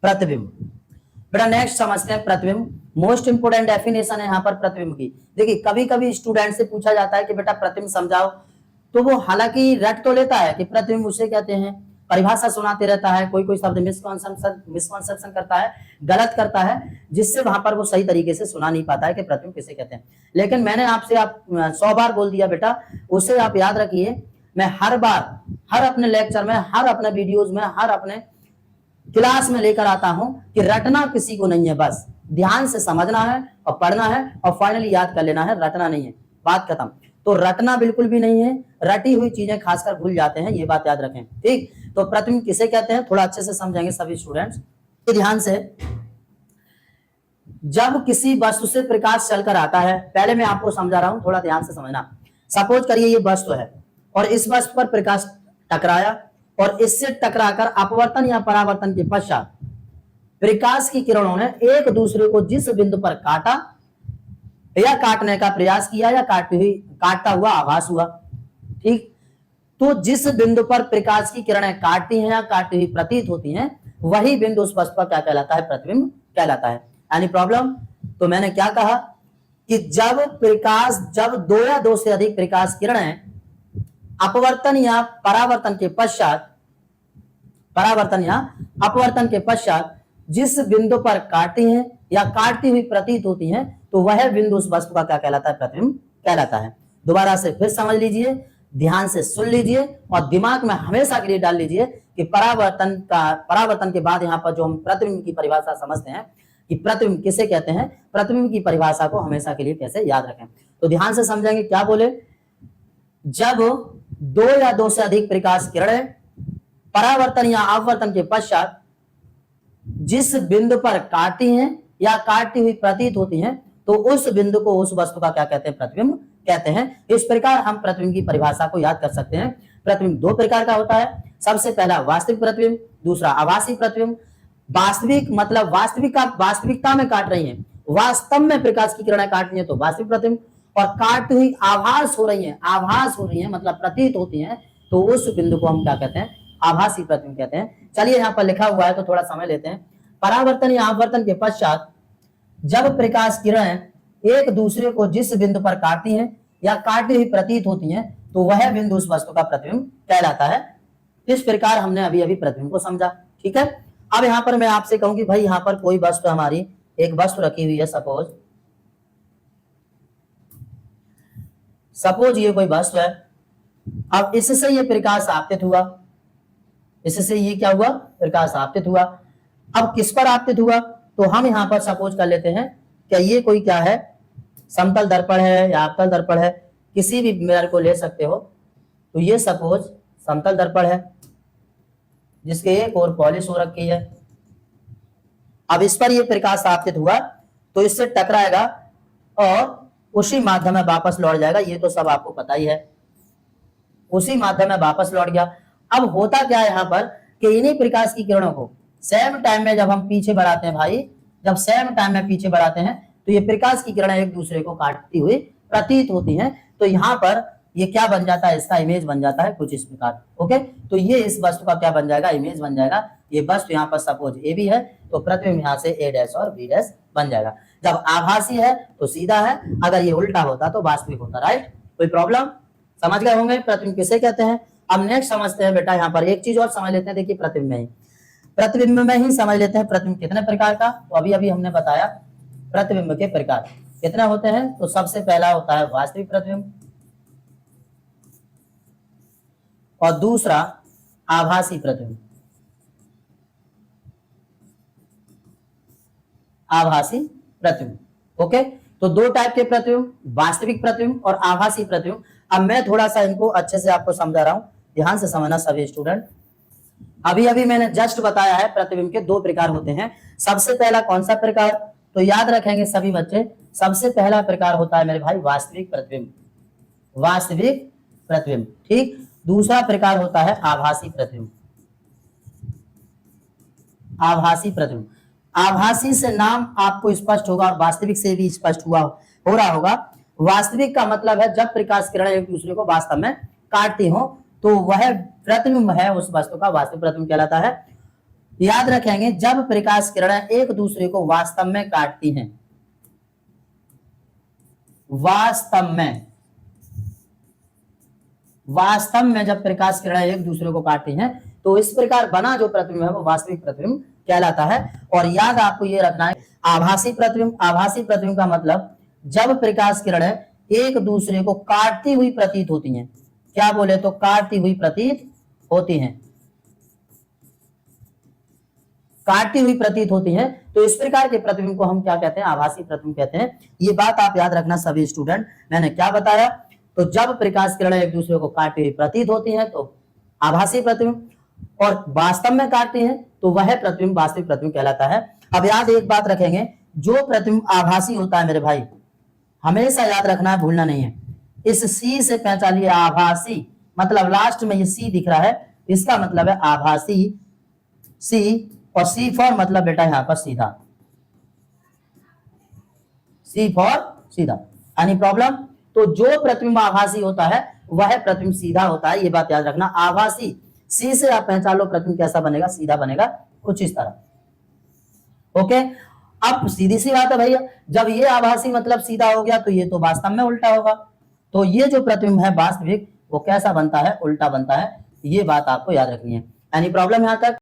प्रतिबिंब। बेटा नेक्स्ट समझते हैं प्रतिबिंब। मोस्ट इंपोर्टेंट डेफिनेशन है यहाँ पर प्रतिबिंब की। देखिए कभी कभी स्टूडेंट से पूछा जाता है कि बेटा प्रतिबिंब समझाओ, तो वो हालांकि रट तो लेता है कि प्रतिबिंब उसे कहते हैं, परिभाषा सुनाते रहता है, कोई कोई शब्द मिसकॉन्सेप्शन करता है, गलत करता है, जिससे वहां पर वो सही तरीके से सुना नहीं पाता है कि प्रतिबिंब किसे कहते हैं। लेकिन मैंने आपसे 100 बार बोल दिया बेटा, उसे आप याद रखिए। मैं हर बार, हर अपने लेक्चर में, हर अपने वीडियोज में, हर अपने क्लास में लेकर आता हूं कि रटना किसी को नहीं है, बस ध्यान से समझना है और पढ़ना है और फाइनली याद कर लेना है, रटना नहीं है, बात खत्म। तो रटना बिल्कुल भी नहीं है, रटी हुई चीजें खासकर भूल जाते हैं, ये बात याद रखें, ठीक। तो प्रतिबिंब किसे कहते हैं थोड़ा अच्छे से समझेंगे सभी स्टूडेंट्स। ध्यान से, जब किसी वस्तु से प्रकाश चलकर आता है, पहले मैं आपको समझा रहा हूं, थोड़ा ध्यान से समझना। सपोज करिए ये वस्तु है और इस वस्तु पर प्रकाश टकराया और इससे टकराकर अपवर्तन या परावर्तन के पश्चात प्रकाश की किरणों ने एक दूसरे को जिस बिंदु पर काटा या काटने का प्रयास किया या काटता हुआ आभास हुआ, ठीक। तो जिस बिंदु पर प्रकाश की किरणें काटती हैं या काटती हुई प्रतीत होती हैं, वही बिंदु उस वस्तु पर क्या कहलाता है? प्रतिबिंब कहलाता है। Any problem? तो मैंने क्या कहा कि जब दो या दो से अधिक प्रकाश किरणें अपवर्तन या परावर्तन के पश्चात जिस बिंदु पर काटती हैं या काटती हुई प्रतीत होती हैं, तो वह बिंदु उस वस्तु का क्या कहलाता है? प्रतिबिंब कहलाता है। दोबारा से फिर समझ लीजिए, ध्यान से सुन लीजिए और दिमाग में हमेशा के लिए डाल लीजिए कि परावर्तन के बाद यहाँ पर जो हम प्रतिबिंब की परिभाषा समझते हैं कि प्रतिबिंब किसे कहते हैं, प्रतिबिंब की परिभाषा को हमेशा के लिए कैसे याद रखें। तो ध्यान से समझेंगे, क्या बोले? जब दो या दो से अधिक प्रकाश किरणें परावर्तन या अपवर्तन के पश्चात जिस बिंदु पर काटती हैं या काटती हुई प्रतीत होती हैं, तो उस बिंदु को, उस वस्तु का क्या कहते हैं? प्रतिबिंब कहते हैं। इस प्रकार हम प्रतिबिंब की परिभाषा को याद कर सकते हैं। प्रतिबिंब दो प्रकार का होता है। सबसे पहला वास्तविक प्रतिबिंब, दूसरा आभासी प्रतिबिंब। वास्तविक मतलब वास्तविकता में काट रही हैं, वास्तव में प्रकाश की किरणें काट रही हैं तो वास्तविक प्रतिबिंब, और काटती हुई आभास हो रही है मतलब प्रतीत होती हैं, तो उस बिंदु को हम क्या कहते हैं? आभासी प्रतिबिंब कहते हैं। चलिए यहाँ पर लिखा हुआ है तो थोड़ा समझ लेते हैं। परावर्तन या अपवर्तन के पश्चात जब प्रकाश किरणें एक दूसरे को जिस बिंदु पर काटती हैं या काटती हुई प्रतीत होती हैं, तो वह बिंदु उस वस्तु का प्रतिबिंब कहलाता है। इस प्रकार हमने अभी अभी प्रतिबिंब को समझा, ठीक है। अब यहाँ पर मैं आपसे कहूं कि भाई यहाँ पर कोई वस्तु, हमारी एक वस्तु रखी हुई है, सपोज ये कोई वस्तु है। अब इससे ये प्रकाश आपतित हुआ, इससे ये क्या हुआ? प्रकाश आपतित हुआ। अब किस पर आपतित हुआ? तो हम यहाँ पर सपोज कर लेते हैं कि ये कोई क्या है, समतल दर्पण है या अवतल दर्पण है, किसी भी मिरर को ले सकते हो। तो ये सपोज समतल दर्पण है जिसके एक और पॉलिश हो रखी है। अब इस पर ये प्रकाश आपतित हुआ तो इससे टकराएगा और उसी माध्यम में वापस लौट जाएगा, ये तो सब आपको पता ही है। उसी माध्यम में वापस लौट गया। अब होता क्या है यहाँ पर कि इन्हीं प्रकाश की किरणों को सेम टाइम में जब हम पीछे बढ़ाते हैं भाई, जब सेम टाइम में पीछे बढ़ाते हैं तो ये प्रकाश की किरणें एक दूसरे को काटती हुई प्रतीत होती हैं। तो यहाँ पर ये क्या बन जाता है? इसका इमेज बन जाता है कुछ इस प्रकार। ओके, तो ये इस वस्तु का क्या बन जाएगा? इमेज बन जाएगा। ये वस्तु यहाँ पर सपोज ए भी है तो प्रतिबिंब यहाँ से ए डैश और बी डैश बन जाएगा। जब आभासी है तो सीधा है, अगर ये उल्टा होता तो वास्तविक होता। राइट, कोई प्रॉब्लम? समझ गए होंगे प्रतिबिंब किसे कहते हैं। अब नेक्स्ट समझते हैं बेटा, यहाँ पर एक चीज और समझ लेते हैं। देखिए प्रतिबिंब में ही समझ लेते हैं प्रतिबिंब कितने प्रकार का। तो अभी अभी हमने बताया प्रतिबिंब के प्रकार कितने होते हैं। तो सबसे पहला होता है वास्तविक प्रतिबिंब और दूसरा आभासी प्रतिबिंब। आभासी प्रतिबिंब। ओके, तो दो टाइप के प्रतिबिंब, वास्तविक प्रतिबिंब और आभासी प्रतिबिंब। अब मैं थोड़ा सा इनको अच्छे से आपको समझा रहा हूं, ध्यान से समझना सभी स्टूडेंट। अभी अभी मैंने जस्ट बताया है प्रतिबिंब के दो प्रकार होते हैं। सबसे पहला कौन सा प्रकार? तो याद रखेंगे सभी बच्चे, सबसे पहला प्रकार होता है मेरे भाई वास्तविक प्रतिबिंब, वास्तविक प्रतिबिंब, ठीक। दूसरा प्रकार होता है आभासी प्रतिबिंब, आभासी प्रतिबिंब। आभासी से नाम आपको स्पष्ट होगा और वास्तविक से भी स्पष्ट हो रहा होगा। वास्तविक का मतलब है जब प्रकाश किरणें एक दूसरे को वास्तव में काटती हो तो वह प्रतिबिंब है उस वस्तु का, वास्तविक प्रतिबिंब कहलाता है। याद रखेंगे जब प्रकाश किरणें एक दूसरे को वास्तव में काटती हैं, वास्तव में जब प्रकाश किरणें एक दूसरे को काटती हैं तो इस प्रकार बना जो प्रतिबिंब है वो वास्तविक प्रतिबिंब कहलाता है। और याद आपको ये रखना है आभासी प्रतिबिंब का मतलब जब प्रकाश किरणें एक दूसरे को काटती हुई प्रतीत होती हैं, क्या बोले तो काटती हुई प्रतीत होती हैं, तो इस प्रकार के प्रतिबिंब को हम क्या कहते हैं, आभासी प्रतिबिंब कहते हैं। ये बात आप याद रखना सभी स्टूडेंट। मैंने क्या बताया, तो जब प्रकाश किरणें एक दूसरे को काटती हुई प्रतीत होती हैं तो आभासी प्रतिबिंब, और वास्तव में काटती हैं तो वह प्रतिबिंब वास्तविक प्रतिबिंब कहलाता है। अब याद एक बात रखेंगे, जो प्रतिबिंब आभासी होता है मेरे भाई, हमेशा याद रखना है, भूलना नहीं है। इस सी से पहचान लिया आभासी, मतलब लास्ट में ये सी दिख रहा है, इसका मतलब है आभासी सी, और सी फॉर मतलब बेटा यहां पर सीधा, सी फॉर सीधा। Any problem? तो जो प्रतिबिंब आभासी होता है वह प्रतिबिंब सीधा होता है, ये बात याद रखना। आभासी सी से आप पहचान लो प्रतिबिंब कैसा बनेगा, सीधा बनेगा, कुछ इस तरह। ओके, अब सीधी सी बात है भैया, जब ये आभासी मतलब सीधा हो गया तो ये तो वास्तव में उल्टा होगा, तो ये जो प्रतिबिंब है वास्तविक वो कैसा बनता है, उल्टा बनता है। ये बात आपको याद रखनी है। एनी प्रॉब्लम यहां तक?